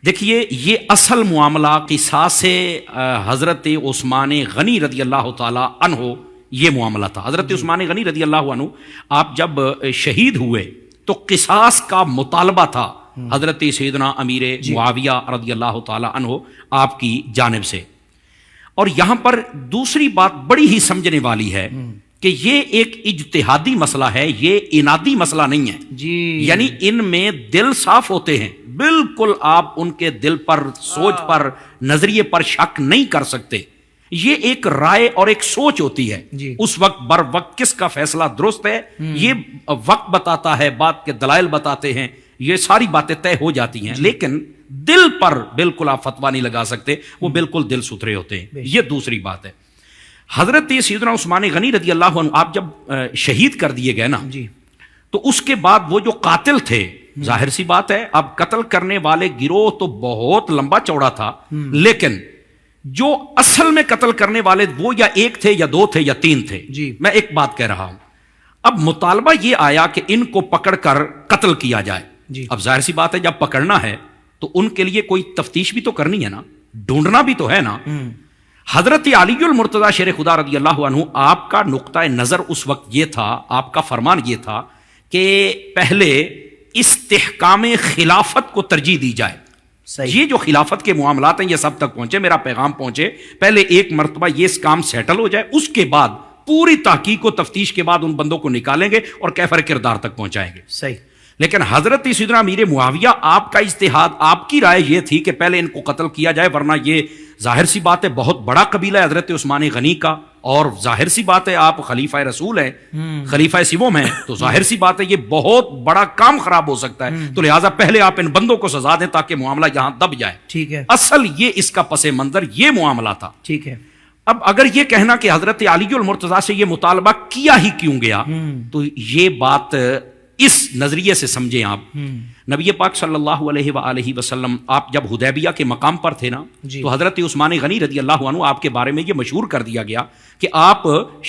دیکھیے یہ اصل معاملہ قصاص حضرت عثمان غنی رضی اللہ تعالی عنہ یہ معاملہ تھا۔ حضرت عثمان غنی رضی اللہ عنہ آپ جب شہید ہوئے تو قصاص کا مطالبہ تھا حضرت سیدنا امیر معاویہ رضی اللہ تعالی عنہ آپ کی جانب سے۔ اور یہاں پر دوسری بات بڑی ہی سمجھنے والی ہے کہ یہ ایک اجتہادی مسئلہ ہے، یہ انادی مسئلہ نہیں ہے یعنی ان میں دل صاف ہوتے ہیں، بالکل آپ ان کے دل پر، سوچ پر، نظریے پر شک نہیں کر سکتے۔ یہ ایک رائے اور ایک سوچ ہوتی ہے، اس وقت بر وقت کس کا فیصلہ درست ہے یہ وقت بتاتا ہے، بات کے دلائل بتاتے ہیں، یہ ساری باتیں طے ہو جاتی ہیں، لیکن دل پر بالکل آپ فتویٰ نہیں لگا سکتے، وہ بالکل دل ستھرے ہوتے ہیں۔ یہ دوسری بات ہے۔ حضرت سیدنا عثمان غنی رضی اللہ عنہ آپ جب شہید کر دیے گئے نا تو اس کے بعد وہ جو قاتل تھے، ظاہر سی بات ہے اب قتل کرنے والے گروہ تو بہت لمبا چوڑا تھا، لیکن جو اصل میں قتل کرنے والے وہ یا ایک تھے یا دو تھے یا تین تھے۔ میں ایک بات کہہ رہا ہوں، اب مطالبہ یہ آیا کہ ان کو پکڑ کر قتل کیا جائے۔ اب ظاہر سی بات ہے جب پکڑنا ہے تو ان کے لیے کوئی تفتیش بھی تو کرنی ہے نا، ڈھونڈنا بھی تو ہے نا۔ حضرت علی المرتضیٰ شیر خدا رضی اللہ عنہ آپ کا نقطہ نظر اس وقت یہ تھا، آپ کا فرمان یہ تھا کہ پہلے استحکام خلافت کو ترجیح دی جائے۔ یہ جو خلافت کے معاملات ہیں یہ سب تک پہنچے، میرا پیغام پہنچے، پہلے ایک مرتبہ یہ کام سیٹل ہو جائے، اس کے بعد پوری تحقیق و تفتیش کے بعد ان بندوں کو نکالیں گے اور کیفر کردار تک پہنچائیں گے۔ صحیح۔ لیکن حضرت سیدنا امیر معاویہ آپ کا اجتہاد، آپ کی رائے یہ تھی کہ پہلے ان کو قتل کیا جائے، ورنہ یہ ظاہر سی بات ہے بہت بڑا قبیلہ ہے حضرت عثمان غنی کا، اور ظاہر سی بات ہے آپ خلیفہ رسول ہیں، خلیفہ سوم ہیں، تو ظاہر سی بات ہے یہ بہت بڑا کام خراب ہو سکتا ہے، تو لہٰذا پہلے آپ ان بندوں کو سزا دیں تاکہ معاملہ یہاں دب جائے۔ ٹھیک ہے، اصل یہ اس کا پس منظر یہ معاملہ تھا۔ ٹھیک ہے، اب اگر یہ کہنا کہ حضرت علی المرتضیٰ سے یہ مطالبہ کیا ہی کیوں گیا، تو یہ بات اس نظریے سے سمجھیں آپ، نبی پاک صلی اللہ علیہ وآلہ وسلم آپ جب حدیبیہ کے مقام پر تھے نا تو حضرت عثمان غنی رضی اللہ عنہ آپ کے بارے میں یہ مشہور کر دیا گیا کہ آپ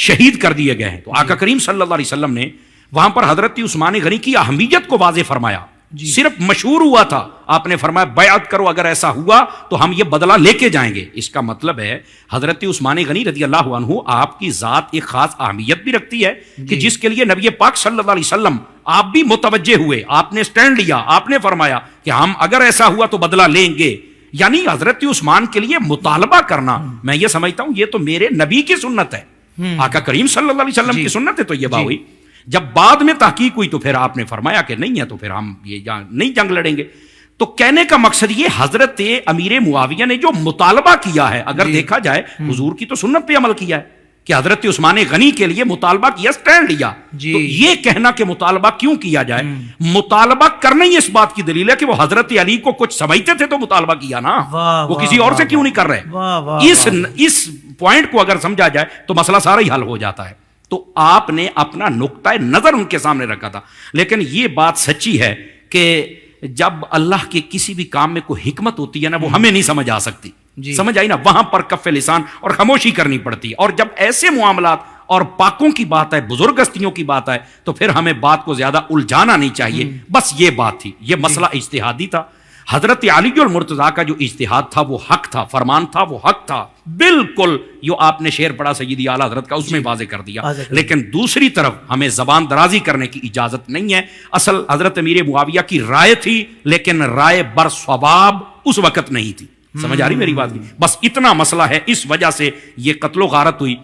شہید کر دیے گئے ہیں، تو آقا کریم صلی اللہ علیہ وسلم نے وہاں پر حضرت عثمان غنی کی اہمیت کو واضح فرمایا، صرف مشہور ہوا تھا، آپ نے فرمایا بیعت کرو، اگر ایسا ہوا تو ہم یہ بدلہ لے کے جائیں گے۔ اس کا مطلب ہے حضرت عثمان غنی رضی اللہ عنہ آپ کی ذات ایک خاص اہمیت بھی رکھتی ہے کہ جس کے لیے نبی پاک صلی اللہ علیہ وسلم آپ بھی متوجہ ہوئے، آپ نے سٹینڈ لیا، آپ نے فرمایا کہ ہم اگر ایسا ہوا تو بدلہ لیں گے۔ یعنی حضرت عثمان کے لیے مطالبہ کرنا، میں یہ سمجھتا ہوں یہ تو میرے نبی کی سنت ہے، آقا کریم صلی اللہ علیہ وسلم کی سنت ہے، تو یہ بات ہوئی۔ جب بعد میں تحقیق ہوئی تو پھر آپ نے فرمایا کہ نہیں ہے، تو پھر ہم یہ نہیں جنگ لڑیں گے۔ تو کہنے کا مقصد یہ حضرت امیر معاویہ نے جو مطالبہ کیا ہے، اگر دیکھا جائے حضور کی تو سنت پہ عمل کیا ہے کہ حضرت عثمان غنی کے لیے مطالبہ کیا، سٹینڈ لیا۔ تو یہ کہنا کہ مطالبہ کیوں کیا جائے، مطالبہ کرنا ہی اس بات کی دلیل ہے کہ وہ حضرت علی کو کچھ سمجھتے تھے تو مطالبہ کیا نا، وہ کسی اور سے کیوں نہیں کر رہے۔ اس پوائنٹ کو اگر سمجھا جائے تو مسئلہ سارا ہی حل ہو جاتا ہے۔ تو آپ نے اپنا نقطہ نظر ان کے سامنے رکھا تھا، لیکن یہ بات سچی ہے کہ جب اللہ کے کسی بھی کام میں کوئی حکمت ہوتی ہے نا، وہ ہمیں نہیں سمجھ آ سکتی، سمجھ آئی نا، وہاں پر کف لسان اور خاموشی کرنی پڑتی ہے۔ اور جب ایسے معاملات اور پاکوں کی بات ہے، بزرگ ہستیوں کی بات ہے، تو پھر ہمیں بات کو زیادہ الجھانا نہیں چاہیے۔ بس یہ بات تھی، یہ مسئلہ اجتہادی تھا۔ حضرت علی المرتضیٰ کا جو اجتہاد تھا وہ حق تھا، فرمان تھا وہ حق تھا، بالکل جو آپ نے شعر پڑھا سیدی اعلیٰ حضرت کا اس میں واضح کر دیا۔ لیکن دوسری طرف ہمیں زبان درازی کرنے کی اجازت نہیں ہے۔ اصل حضرت امیر معاویہ کی رائے تھی، لیکن رائے بر صواب اس وقت نہیں تھی۔ سمجھ آ رہی میری بات کی؟ بس اتنا مسئلہ ہے، اس وجہ سے یہ قتل و غارت ہوئی۔